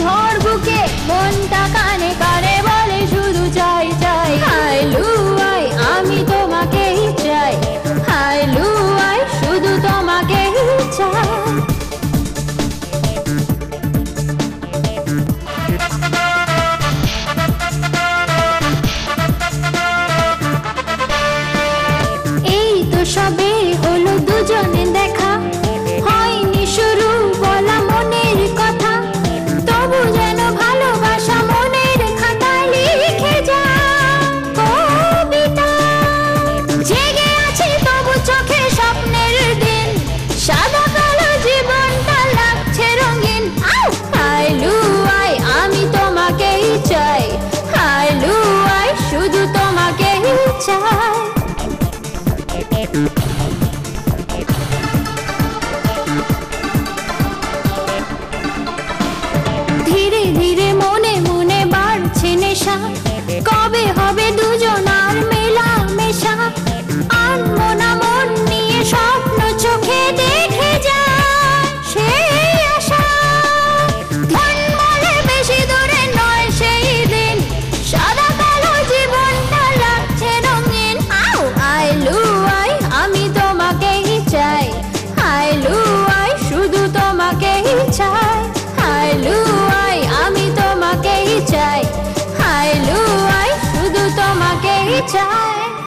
ঝড় বুকে মনটা কানে কানে বলে শুধু চাই চাই। হাই লুয়াই আমি তোমাকেই চাই, হাই লুয়াই শুধু তোমাকেই চাই। এই তো সবে হলো দুজনে দেখা, হয়নি শুরু বলা মনের কথা, তবু যেন ভালোবাসা মনের খাতায় লিখে যায় কবিতা। জেগে আছি তবু চোখে স্বপ্নের দিন, সাদা কালো জীবনটা লাগছে রঙিন। হাই লুয়াই আমি তোমাকেই চাই, হাই লুয়াই শুধু তোমাকেই চাই। ধীরে ধীরে মনে মনে বাড়ছে নেশা, কবে হবে দুজনার মেলা মেশা। আনমো না মন নিয়ে স্বপ্ন চোখে দেখে যায় সেই আশা। ধন বলে বেশি দূরে নয় সেই দিন, সাদা কালো জীবনটা লাগছে রঙিন। হাই লুয়াই আমি তোমাকেই চাই, হাই লুয়াই শুধু তোমাকেই চাই। হাই লুয়াই আমি তোমাকেই চাই, হাই লুয়াই শুধু তোমাকেই চাই।